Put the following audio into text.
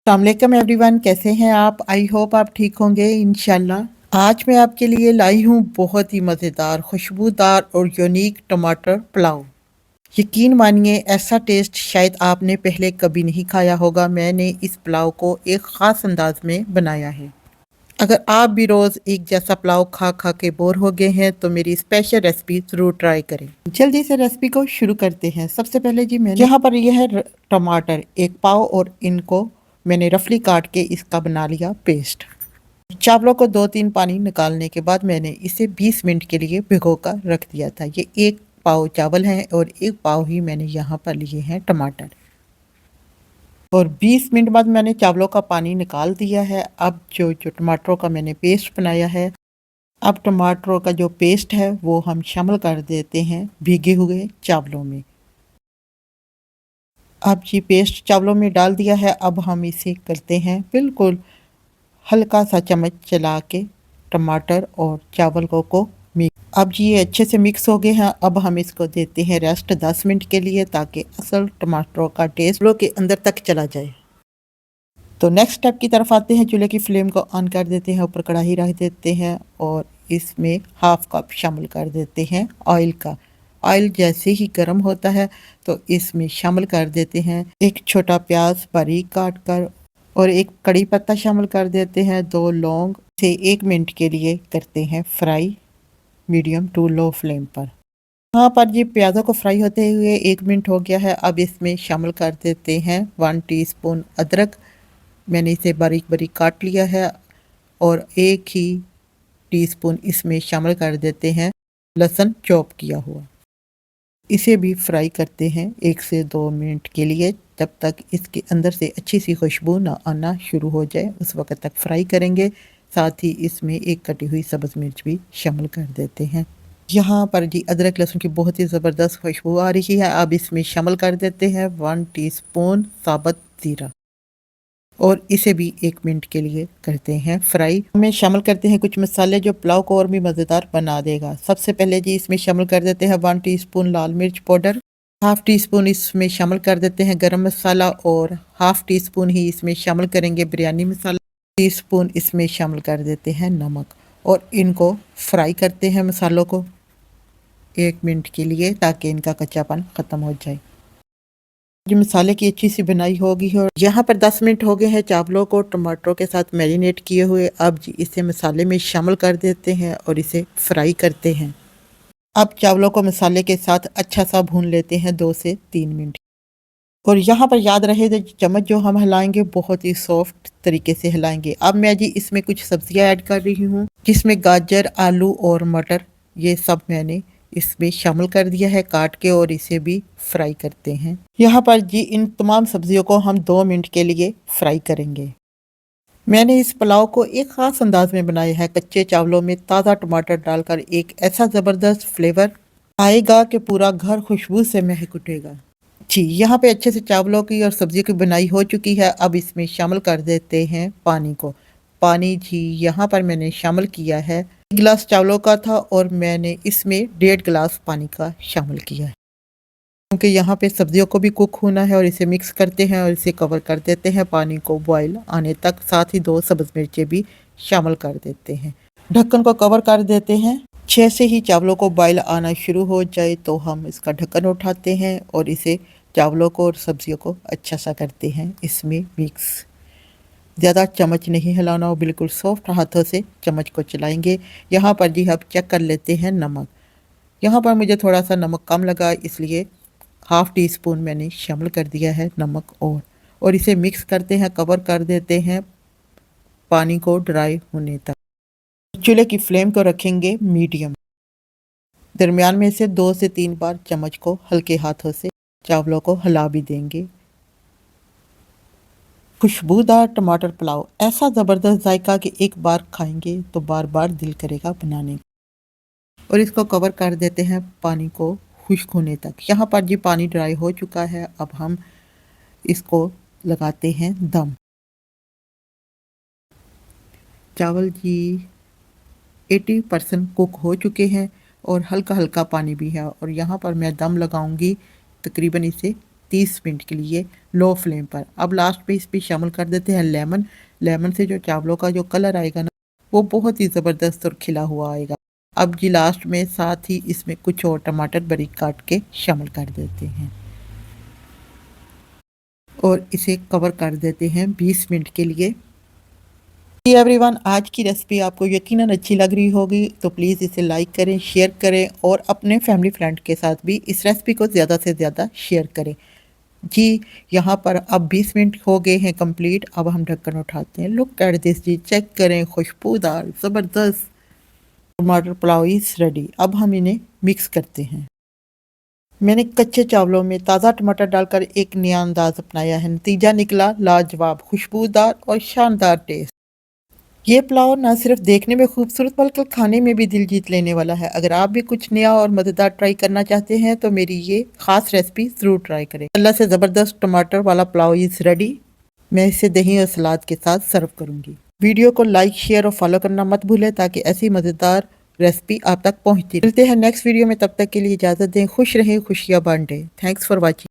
अस्सलामुअलैकुम एवरीवन, कैसे हैं आप? आई होप आप ठीक होंगे इंशाल्लाह। आज मैं आपके लिए लाई हूँ बहुत ही मज़ेदार, खुशबूदार और यूनिक टमाटर पुलाव। यकीन मानिए ऐसा टेस्ट शायद आपने पहले कभी नहीं खाया होगा। मैंने इस पुलाव को एक ख़ास अंदाज में बनाया है। अगर आप भी रोज़ एक जैसा पुलाव खा खा के बोर हो गए हैं तो मेरी स्पेशल रेसिपी ज़रूर ट्राई करें। जल्दी से रेसिपी को शुरू करते हैं। सबसे पहले जी मैंने यहाँ पर यह है टमाटर 1 पाव और इनको मैंने रफली काट के इसका बना लिया पेस्ट। चावलों को 2-3 पानी निकालने के बाद मैंने इसे 20 मिनट के लिए भिगो कर रख दिया था। ये 1 पाव चावल हैं और 1 पाव ही मैंने यहाँ पर लिए हैं टमाटर। और 20 मिनट बाद मैंने चावलों का पानी निकाल दिया है। अब जो टमाटरों का मैंने पेस्ट बनाया है, अब टमाटरों का जो पेस्ट है वो हम शामिल कर देते हैं भीगे हुए चावलों में। अब ये पेस्ट चावलों में डाल दिया है। अब हम इसे करते हैं बिल्कुल हल्का सा चम्मच चला के टमाटर और चावल को मिक्स। अब ये अच्छे से मिक्स हो गए हैं। अब हम इसको देते हैं रेस्ट 10 मिनट के लिए ताकि असल टमाटरों का टेस्ट के अंदर तक चला जाए। तो नेक्स्ट स्टेप की तरफ आते हैं। चूल्हे की फ्लेम को ऑन कर देते हैं, ऊपर कढ़ाई रख देते हैं और इसमें हाफ कप शामिल कर देते हैं ऑयल का। ऑयल जैसे ही गर्म होता है तो इसमें शामिल कर देते हैं एक छोटा प्याज बारीक काट कर और एक कड़ी पत्ता शामिल कर देते हैं, 2 लौंग से 1 मिनट के लिए करते हैं fry medium to low flame पर। यहाँ पर ये प्याज़ों को फ्राई होते हुए 1 मिनट हो गया है। अब इसमें शामिल कर देते हैं 1 टीस्पून अदरक। मैंने इसे बारीक बारीक काट लिया है और 1 ही टीस्पून इसमें शामिल कर देते हैं लहसुन चॉप किया हुआ। इसे भी फ्राई करते हैं 1 से 2 मिनट के लिए, जब तक इसके अंदर से अच्छी सी खुशबू ना आना शुरू हो जाए उस वक्त तक फ्राई करेंगे। साथ ही इसमें एक कटी हुई सब्ज़ मिर्च भी शामिल कर देते हैं। यहाँ पर जी अदरक लहसुन की बहुत ही ज़बरदस्त खुशबू आ रही है। अब इसमें शामिल कर देते हैं 1 टीस्पून साबुत ज़ीरा और इसे भी 1 मिनट के लिए करते हैं फ्राई। में शामिल करते हैं कुछ मसाले जो पुलाव को और भी मज़ेदार बना देगा। सबसे पहले जी इसमें शामिल कर देते हैं 1 टीस्पून लाल मिर्च पाउडर, हाफ़ टीस्पून इसमें शामिल कर देते हैं गरम मसाला और हाफ़ टीस्पून ही इसमें शामिल करेंगे बिरयानी मसाला, टीस्पून इसमें शामिल कर देते हैं नमक और इनको फ्राई करते हैं मसालों को 1 मिनट के लिए ताकि इनका कच्चापन ख़त्म हो जाए। जो मसाले की अच्छी सी बनाई होगी और यहाँ पर 10 मिनट हो गए हैं चावलों को टमाटरों के साथ मैरिनेट किए हुए। अब जी इसे मसाले में शामिल कर देते हैं और इसे फ्राई करते हैं। अब चावलों को मसाले के साथ अच्छा सा भून लेते हैं 2 से 3 मिनट। और यहाँ पर याद रहे चम्मच जो हम हिलाएंगे बहुत ही सॉफ्ट तरीके से हिलाएंगे। अब मैं जी इसमें कुछ सब्जियाँ ऐड कर रही हूँ जिसमें गाजर, आलू और मटर ये सब मैंने इसमें शामिल कर दिया है काट के और इसे भी फ्राई करते हैं। यहाँ पर जी इन तमाम सब्जियों को हम 2 मिनट के लिए फ्राई करेंगे। मैंने इस पुलाव को एक ख़ास अंदाज में बनाया है। कच्चे चावलों में ताज़ा टमाटर डालकर एक ऐसा ज़बरदस्त फ्लेवर आएगा कि पूरा घर खुशबू से महक उठेगा। जी यहाँ पे अच्छे से चावलों की और सब्जियों की बनाई हो चुकी है। अब इसमें शामिल कर देते हैं पानी को। पानी जी यहाँ पर मैंने शामिल किया है 1 गिलास चावलों का था और मैंने इसमें 1.5 गिलास पानी का शामिल किया है क्योंकि यहाँ पे सब्जियों को भी कुक होना है। और इसे मिक्स करते हैं और इसे कवर कर देते हैं पानी को बॉयल आने तक। साथ ही 2 सब्ज़ मिर्चें भी शामिल कर देते हैं। ढक्कन को कवर कर देते हैं। 6 से ही चावलों को बॉयल आना शुरू हो जाए तो हम इसका ढक्कन उठाते हैं और इसे चावलों को और सब्जियों को अच्छा सा करते हैं इसमें मिक्स। ज़्यादा चम्मच नहीं हिलाना हो, बिल्कुल सॉफ्ट हाथों से चम्मच को चलाएंगे। यहाँ पर जी हम चेक कर लेते हैं नमक। यहाँ पर मुझे थोड़ा सा नमक कम लगा इसलिए हाफ़ टीस्पून मैंने शामिल कर दिया है नमक और इसे मिक्स करते हैं, कवर कर देते हैं पानी को ड्राई होने तक। चूल्हे की फ्लेम को रखेंगे मीडियम। दरमियान में से 2 से 3 बार चम्मच को हल्के हाथों से चावलों को हिला भी देंगे। खुशबूदार टमाटर पुलाव ऐसा ज़बरदस्त जायका कि एक बार खाएंगे तो बार बार दिल करेगा बनाने का। और इसको कवर कर देते हैं पानी को खुश्क होने तक। यहाँ पर जी पानी ड्राई हो चुका है। अब हम इसको लगाते हैं दम। चावल जी 80% कुक हो चुके हैं और हल्का हल्का पानी भी है और यहाँ पर मैं दम लगाऊंगी तकरीबन इसे 30 मिनट के लिए लो फ्लेम पर। अब लास्ट पे इस पे शामिल कर देते हैं लेमन। लेमन से जो चावलों का जो कलर आएगा ना, वो बहुत ही ज़बरदस्त और खिला हुआ आएगा। अब जी लास्ट में साथ ही इसमें कुछ और टमाटर बारीक काट के शामिल कर देते हैं और इसे कवर कर देते हैं 20 मिनट के लिए। जी एवरीवन, आज की रेसिपी आपको यकीनन अच्छी लग रही होगी, तो प्लीज़ इसे लाइक करें, शेयर करें और अपने फैमिली फ्रेंड के साथ भी इस रेसिपी को ज़्यादा से ज़्यादा शेयर करें। जी, यहाँ पर अब 20 मिनट हो गए हैं कंप्लीट। अब हम ढक्कन उठाते हैं। लुक एट दिस जी, चेक करें, खुशबूदार ज़बरदस्त टमाटर पुलाव इज़ रेडी। अब हम इन्हें मिक्स करते हैं। मैंने कच्चे चावलों में ताज़ा टमाटर डालकर एक नया अंदाज अपनाया है। नतीजा निकला लाजवाब, खुशबूदार और शानदार टेस्ट। ये पुलाव ना सिर्फ देखने में खूबसूरत बल्कि खाने में भी दिल जीत लेने वाला है। अगर आप भी कुछ नया और मज़ेदार ट्राई करना चाहते हैं तो मेरी ये ख़ास रेसिपी ज़रूर ट्राई करें। अल्लाह से ज़बरदस्त टमाटर वाला पुलाव इज़ रेडी। मैं इसे दही और सलाद के साथ सर्व करूँगी। वीडियो को लाइक, शेयर और फॉलो करना मत भूलें ताकि ऐसी मज़ेदार रेसिपी आप तक पहुँचती। मिलते हैं नेक्स्ट वीडियो में, तब तक के लिए इजाज़त दें। खुश रहें, खुशियाँ बांटें। Thanks for watching.